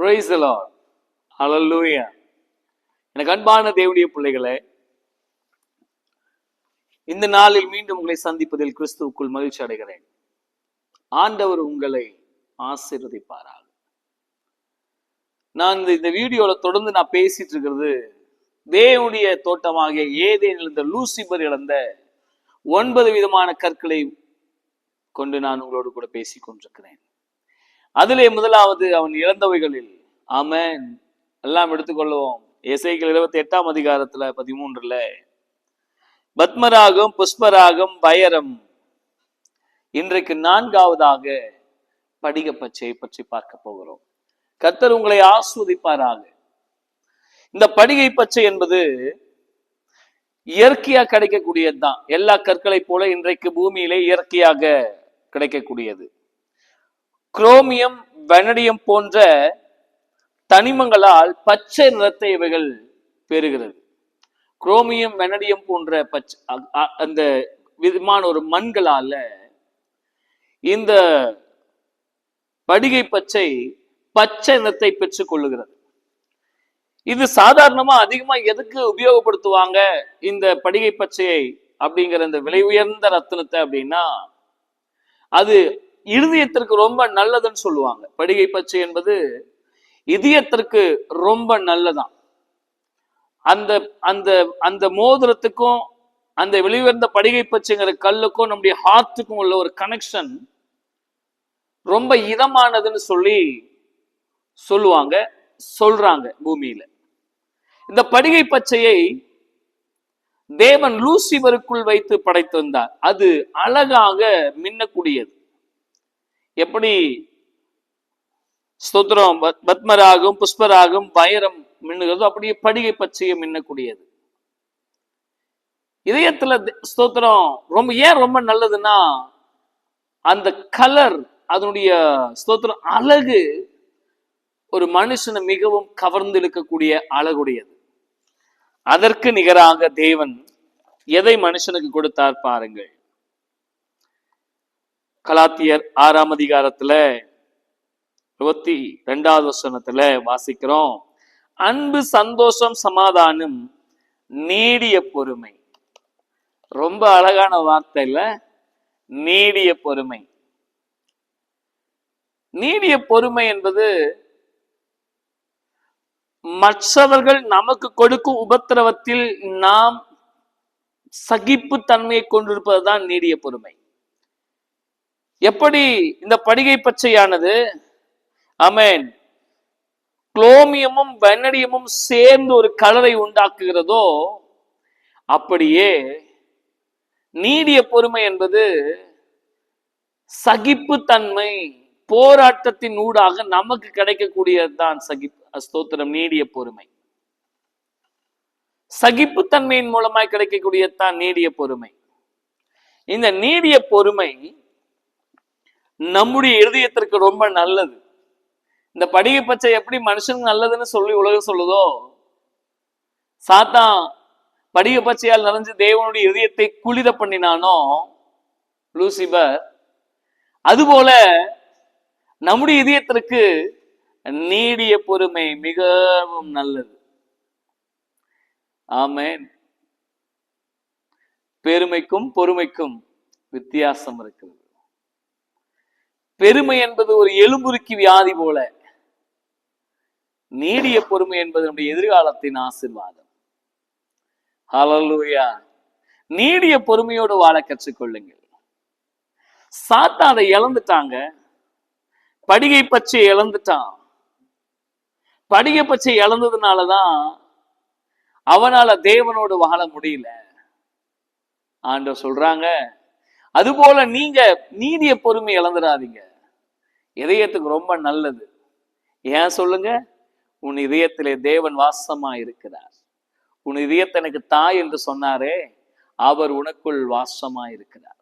Praise the Lord. Hallelujah. எனக்கு அன்பான தேவனுடைய பிள்ளைகளே, இந்த நாளில் மீண்டும் உங்களை சந்திப்பதில் கிறிஸ்துவுக்குள் மகிழ்ச்சி அடைகிறேன். ஆண்டவர் உங்களை ஆசீர்வதிப்பாராக. நான் இந்த வீடியோல தொடர்ந்து பேசிட்டு இருக்கிறது தேவனுடைய தோட்டமாகிய ஏதேனில் இருந்த லூசிபர் இழந்த 9 விதமான கற்களை கொண்டு நான் உங்களோடு கூட பேசிக் கொண்டிருக்கிறேன். அதிலே முதலாவது அவன் இழந்தவைகளில், ஆமென், எல்லாம் எடுத்துக்கொள்வோம். எசேக்கியேல் 28ஆம் அதிகாரத்துல 13ல பத்மராகம், புஷ்பராகம், பயரம். இன்றைக்கு 4ஆவதாக படிக பச்சையை பற்றி பார்க்க போகிறோம். கர்த்தர் உங்களை ஆஸ்வதிப்பாராக. இந்த படிகை பச்சை என்பது இயற்கையாக கிடைக்கக்கூடியதுதான். எல்லா கற்களை போல இன்றைக்கு பூமியிலே இயற்கையாக கிடைக்கக்கூடியது. குரோமியம், வெனடியம் போன்ற தனிமங்களால் பச்சை நிறத்தை இவைகள் பெறுகிறது. குரோமியம், வெனடியம் போன்ற பச்சை அந்த விதமான ஒரு மண்களால இந்த படிகை பச்சை பச்சை நிறத்தை பெற்றுக் கொள்ளுகிறது. இது சாதாரணமா அதிகமா எதுக்கு உபயோகப்படுத்துவாங்க இந்த படிகை பச்சையை அப்படிங்கிற இந்த விலை உயர்ந்த ரத்தினத்தை அப்படின்னா, அது இருதயத்திற்கு ரொம்ப நல்லதுன்னு சொல்லுவாங்க. படிகை பச்சை என்பது இதயத்திற்கு ரொம்ப நல்லதான். அந்த அந்த அந்த மோதிரத்துக்கும் அந்த வெளிவந்த படிகை பச்சைங்கிற கல்லுக்கும் நம்முடைய ஹார்ட்டுக்கும் உள்ள ஒரு கனெக்ஷன் ரொம்ப இதமானதுன்னு சொல்றாங்க பூமியில. இந்த படிகை பச்சையை தேவன் லூசிபருக்குள் வைத்து படைத்திருந்தார். அது அழகாக மின்னக்கூடியது. எப்படி ஸ்தோத்திரம் பத்மராகம், புஷ்பராகம், பயரம் மின்னுகிறதோ அப்படியே படிகை பச்சையை மின்னக்கூடியது. இதயத்துல ஸ்தோத்திரம் ரொம்ப நல்லதுன்னா அந்த கலர், அதனுடைய ஸ்தோத்திரம் அழகு ஒரு மனுஷனை மிகவும் கவர்ந்து இழுக்கக்கூடிய அழகுடையது. அதற்கு நிகராக தேவன் எதை மனுஷனுக்கு கொடுத்தார் பாருங்கள். கலாத்தியர் 6ஆம் அதிகாரத்துல 22வது வசனத்துல வாசிக்கிறோம், அன்பு, சந்தோஷம், சமாதானம், நீடிய பொறுமை. ரொம்ப அழகான வார்த்தை இல்ல? நீடிய பொறுமை. நீடிய பொறுமை என்பது மற்றவர்கள் நமக்கு கொடுக்கும் உபத்திரவத்தில் நாம் சகிப்பு தன்மையை கொண்டிருப்பதுதான் நீடிய பொறுமை. எப்படி இந்த படிகை பச்சையானது, ஆமென், குரோமியமும் வெனடியமும் சேர்ந்து ஒரு கலரை உண்டாக்குகிறதோ, அப்படியே நீடிய பொறுமை என்பது சகிப்பு தன்மை, போராட்டத்தின் ஊடாக நமக்கு கிடைக்கக்கூடியதுதான் ஸ்தோத்திரம், நீடிய பொறுமை. சகிப்புத்தன்மையின் மூலமாய் கிடைக்கக்கூடியதுதான் நீடிய பொறுமை. இந்த நீடிய பொறுமை நம்முடைய இருதயத்திற்கு ரொம்ப நல்லது. இந்த படிகை பச்சை எப்படி மனுஷனுக்கு நல்லதுன்னு சொல்லி உலகம் சொல்லுதோ, சாத்தான் படிகை பச்சையால் நிறைஞ்சு தேவனுடைய இதயத்தை குளிர பண்ணினானோ லூசிபர், அதுபோல நம்முடைய இதயத்திற்கு நீடிய பொறுமை மிகவும் நல்லது. ஆமென். பெருமைக்கும் பொறுமைக்கும் வித்தியாசம் இருக்கிறது. பெருமை என்பது ஒரு எலும்புருக்கி வியாதி போல, நீடிய பொறுமை என்பது நம்முடைய எதிர்காலத்தின் ஆசீர்வாதம். ஹல்லேலூயா. நீடிய பொறுமையோடு வாழ கற்றுக்கொள்ளுங்கள். சாத்தான் அதை இழந்துட்டாங்க. படிகை பச்சை இழந்துட்டான். படிகை பச்சை இழந்ததுனாலதான் அவனால தேவனோடு வாழ முடியல. ஆண்டவர் சொல்றாங்க, அதுபோல நீங்க நீடிய பொறுமை இழந்துடாதீங்க. இதயத்துக்கு ரொம்ப நல்லது. ஏன் சொல்லுங்க? உன் இதயத்திலே தேவன் வாசமா இருக்கிறார். உன் இதயத்தை எனக்கு தாய் என்று சொன்னாரே, அவர் உனக்குள் வாசமா இருக்கிறார்.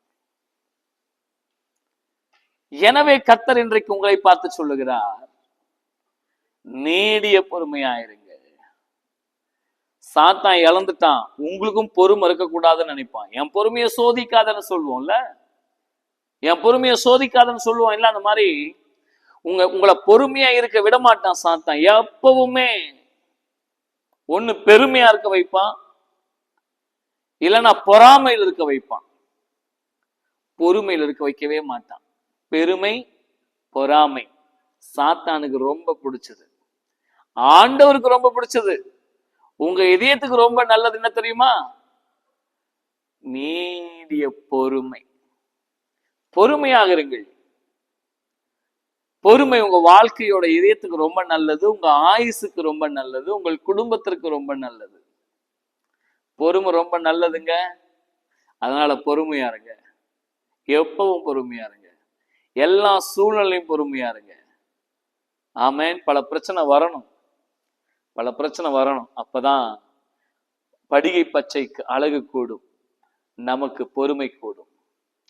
எனவே கர்த்தர் இன்றைக்கு உங்களை பார்த்து சொல்லுகிறார், நீடிய பொறுமையாயிருங்க. சாத்தான் இழந்துட்டான், உங்களுக்கும் பொறுமை இருக்கக்கூடாதுன்னு நினைப்பான். என் பொறுமையை சோதிக்காதன்னு சொல்லுவோம்ல, என் பொறுமையை சோதிக்காதன்னு சொல்லுவோம் இல்ல? அந்த மாதிரி உங்களை பொறுமையா இருக்க விட மாட்டான் சாத்தான். எப்பவுமே ஒண்ணு பெருமையா இருக்க வைப்பான், இல்லைன்னா பொறாமையில் இருக்க வைப்பான். பொறுமையில் இருக்க வைக்கவே மாட்டான். பெருமை, பொறாமை சாத்தானுக்கு ரொம்ப பிடிச்சது. ஆண்டவருக்கு ரொம்ப பிடிச்சது. உங்க இதயத்துக்கு ரொம்ப நல்லது என்ன தெரியுமா? நீடிய பொறுமை. பொறுமையாக இருங்கள். பொறுமை உங்க வாழ்க்கையோட இதயத்துக்கு ரொம்ப நல்லது, உங்க ஆயுசுக்கு ரொம்ப நல்லது, உங்கள் குடும்பத்திற்கு ரொம்ப நல்லது. பொறுமை ரொம்ப நல்லதுங்க. அதனால பொறுமையா இருங்க. எப்பவும் பொறுமையா இருங்க. எல்லா சூழ்நிலையும் பொறுமையா இருங்க. ஆமேன். பல பிரச்சனை வரணும், பல பிரச்சனை வரணும். அப்பதான் படிகை பச்சைக்கு அழகு கூடும், நமக்கு பொறுமை கூடும்.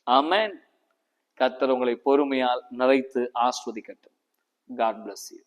ஆமேன். கர்த்தர் உங்களை பொறுமையால் நிறைத்து ஆஸ்வதிக்கட்டும். God bless you.